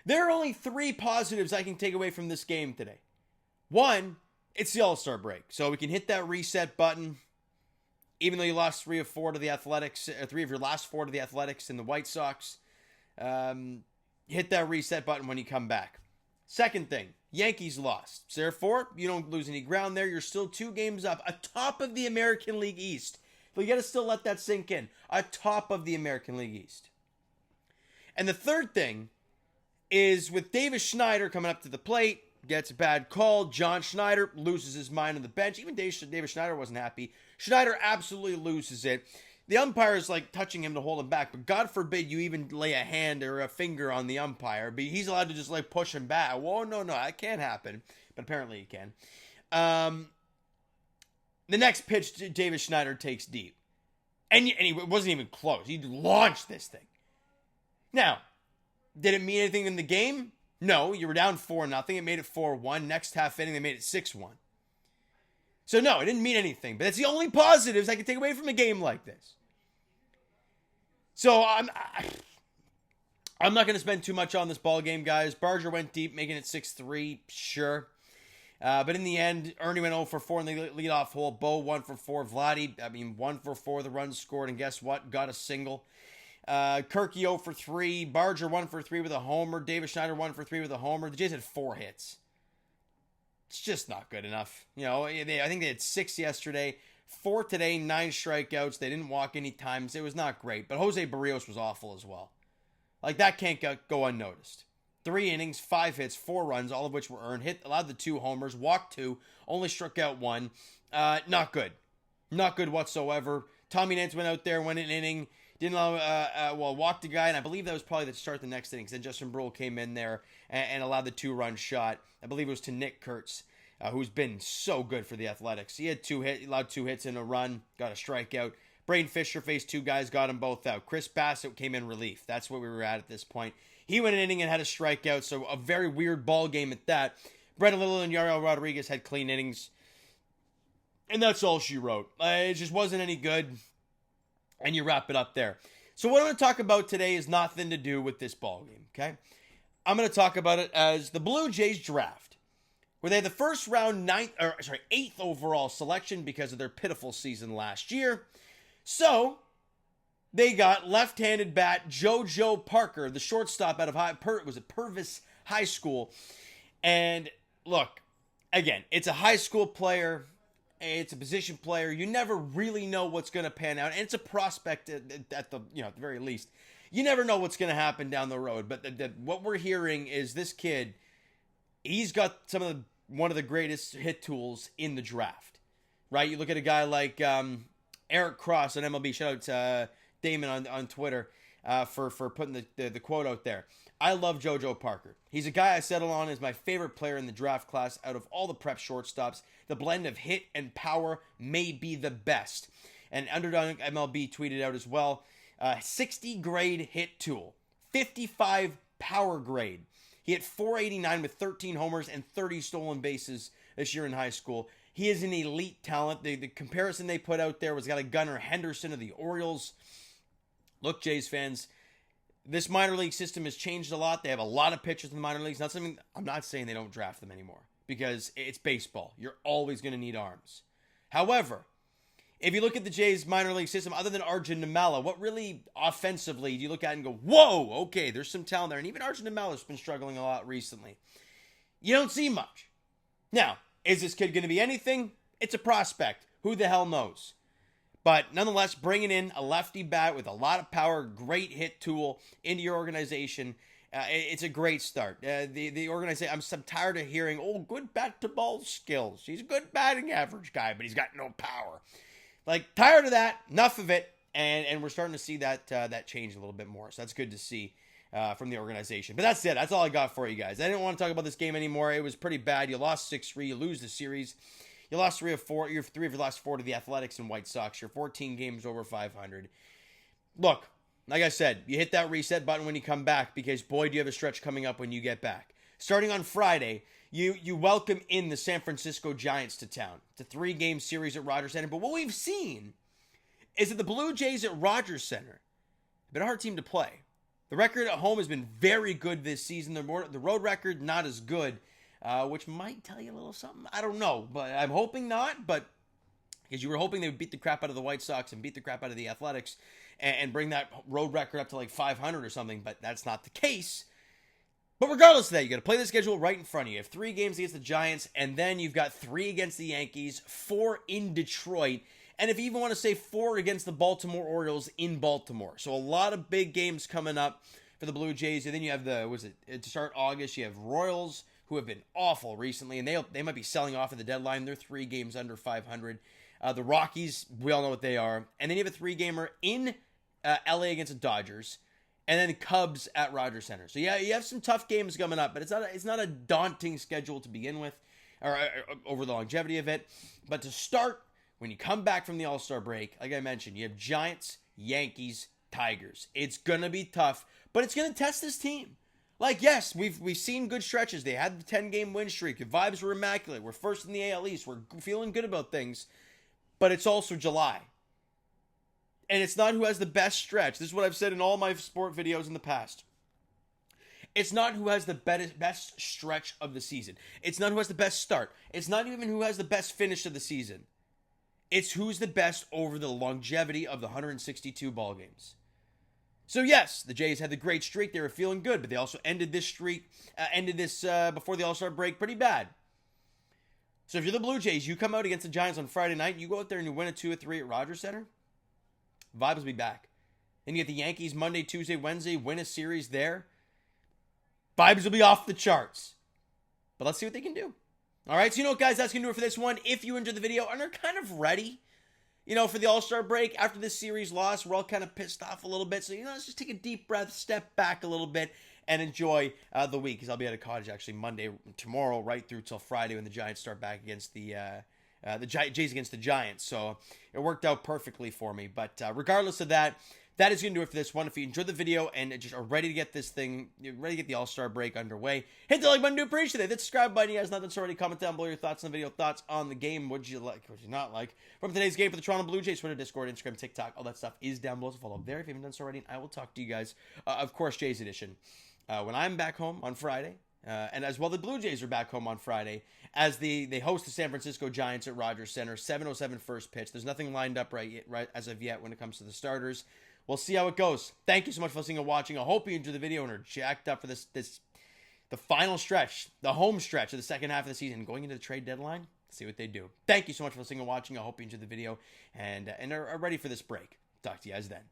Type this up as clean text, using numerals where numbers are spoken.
There are only 3 positives I can take away from this game today. One, it's the All-Star break. So we can hit that reset button. Even though you lost 3 of 4 to the Athletics, 3 of your last 4 to the Athletics and the White Sox, hit that reset button when you come back. Second thing, Yankees lost. So therefore, you don't lose any ground there. You're still 2 games up, atop of the American League East. But you got to still let that sink in. Atop of the American League East. And the third thing is with Davis Schneider coming up to the plate, gets a bad call. John Schneider loses his mind on the bench. Even Davis Schneider wasn't happy. Schneider absolutely loses it. The umpire is like touching him to hold him back, but God forbid you even lay a hand or a finger on the umpire. But he's allowed to just like push him back. Whoa, no, that can't happen. But apparently he can. The next pitch, Davis Schneider takes deep. And he wasn't even close. He launched this thing. Now, did it mean anything in the game? No, you were down 4-0. It made it 4-1. Next half inning, they made it 6-1. So no, it didn't mean anything. But that's the only positives I can take away from a game like this. So I'm not going to spend too much on this ball game, guys. Barger went deep, making it 6-3. Sure. But in the end, Ernie went 0 for 4 in the leadoff hole. Bo 1 for 4. Vladdy, 1 for 4. The runs scored. And guess what? Got a single. Kirky 0 for 3. Barger 1 for 3 with a homer. Davis Schneider 1 for 3 with a homer. The Jays had 4 hits. It's just not good enough. I think they had 6 yesterday. 4 today, 9 strikeouts. They didn't walk any times. It was not great. But Jose Barrios was awful as well. Like, that can't go unnoticed. 3 innings, 5 hits, 4 runs, all of which were earned. Allowed the 2 homers, walked 2, only struck out 1. Not good. Not good whatsoever. Tommy Nance went out there, went an inning, didn't allow, walked a guy, and I believe that was probably the start of the next inning. Then Justin Brule came in there and allowed the 2-run shot. I believe it was to Nick Kurtz, who's been so good for the Athletics. He had allowed 2 hits in a run, got a strikeout. Braden Fisher faced 2 guys, got them both out. Chris Bassett came in relief. That's where we were at this point. He went an inning and had a strikeout, so a very weird ball game at that. Brendan Little and Yariel Rodriguez had clean innings, and that's all she wrote. It just wasn't any good, and you wrap it up there. So what I'm going to talk about today is nothing to do with this ball game, okay? I'm going to talk about it as the Blue Jays draft, where they had the first round 8th overall selection because of their pitiful season last year. So they got left-handed bat JoJo Parker, the shortstop out of Purvis High School. And look, again, it's a high school player. It's a position player. You never really know what's going to pan out. And it's a prospect at the very least. You never know what's going to happen down the road. But what we're hearing is this kid, he's got one of the greatest hit tools in the draft. Right? You look at a guy like Eric Cross on MLB. Shout out to Damon on Twitter for putting the quote out there. I love JoJo Parker. He's a guy I settle on as my favorite player in the draft class out of all the prep shortstops. The blend of hit and power may be the best. And Underdog MLB tweeted out as well, 60 grade hit tool, 55 power grade. He hit .489 with 13 homers and 30 stolen bases this year in high school. He is an elite talent. The comparison they put out there was got a Gunnar Henderson of the Orioles. Look, Jays fans, this minor league system has changed a lot. They have a lot of pitchers in the minor leagues. I'm not saying they don't draft them anymore because it's baseball. You're always going to need arms. However, if you look at the Jays minor league system, other than Arjun Nimala, what really offensively do you look at and go, whoa, okay, there's some talent there. And even Arjun Nimala's been struggling a lot recently. You don't see much. Now, is this kid going to be anything? It's a prospect. Who the hell knows? But nonetheless, bringing in a lefty bat with a lot of power, great hit tool into your organization, it's a great start. The organization, I'm tired of hearing, good bat-to-ball skills. He's a good batting average guy, but he's got no power. Like, tired of that. Enough of it. And we're starting to see that change a little bit more. So that's good to see from the organization. But that's it. That's all I got for you guys. I didn't want to talk about this game anymore. It was pretty bad. You lost 6-3. You lose the series. You lost 3 of 4. You're 3 of your last 4 to the Athletics and White Sox. You're 14 games over 500. Look, like I said, you hit that reset button when you come back because, boy, do you have a stretch coming up when you get back. Starting on Friday, you welcome in the San Francisco Giants to town. It's a 3-game series at Rogers Center. But what we've seen is that the Blue Jays at Rogers Center have been a hard team to play. The record at home has been very good this season. The road record, not as good, which might tell you a little something. I don't know, but I'm hoping not. But because you were hoping they would beat the crap out of the White Sox and beat the crap out of the Athletics and bring that road record up to like 500 or something, but that's not the case. But regardless of that, you got to play the schedule right in front of you. You have 3 games against the Giants, and then you've got 3 against the Yankees, 4 in Detroit, and if you even want to say 4 against the Baltimore Orioles in Baltimore. So a lot of big games coming up for the Blue Jays. And then you have to start August, you have Royals, who have been awful recently, and they might be selling off at the deadline. They're 3 games under 500. The Rockies, we all know what they are. And then you have a 3-gamer in LA against the Dodgers. And then Cubs at Rogers Center. So yeah, you have some tough games coming up, but it's not a daunting schedule to begin with, or over the longevity of it. But to start, when you come back from the All-Star break, like I mentioned, you have Giants, Yankees, Tigers. It's gonna be tough, but it's gonna test this team. Like, yes, we've seen good stretches. They had the 10-game win streak. The vibes were immaculate. We're first in the AL East. We're feeling good about things, but it's also July. And it's not who has the best stretch. This is what I've said in all my sport videos in the past. It's not who has the best stretch of the season. It's not who has the best start. It's not even who has the best finish of the season. It's who's the best over the longevity of the 162 ball games. So yes, the Jays had the great streak. They were feeling good, but they also ended this streak, before the All-Star break pretty bad. So if you're the Blue Jays, you come out against the Giants on Friday night, you go out there and you win a 2-3 at Rogers Center, vibes will be back. Then you get the Yankees Monday, Tuesday, Wednesday, win a series there. Vibes will be off the charts. But let's see what they can do. All right, so you know what, guys, that's going to do it for this one. If you enjoyed the video and are kind of ready, for the All-Star break, after this series loss, we're all kind of pissed off a little bit. So, let's just take a deep breath, step back a little bit, and enjoy the week. Because I'll be at a cottage actually tomorrow, right through till Friday when the Giants start back against the Jays against the Giants. So it worked out perfectly for me. But regardless of that, that is going to do it for this one. If you enjoyed the video and just are ready to get ready to get the All-Star break underway, hit the like button to appreciate it. Hit the subscribe button. You guys not done so already. Comment down below your thoughts on the video, thoughts on the game. What did you like? What did you not like from today's game for the Toronto Blue Jays? Twitter, Discord, Instagram, TikTok, all that stuff is down below. So follow there if you haven't done so already. And I will talk to you guys, of course, Jays edition, when I'm back home on Friday. And as well, the Blue Jays are back home on Friday as they host the San Francisco Giants at Rogers Center. 7:07 first pitch. There's nothing lined up right as of yet when it comes to the starters. We'll see how it goes. Thank you so much for listening and watching. I hope you enjoyed the video and are jacked up for the final stretch, the home stretch of the second half of the season, going into the trade deadline. See what they do. Thank you so much for listening and watching. I hope you enjoyed the video and are ready for this break. Talk to you guys then.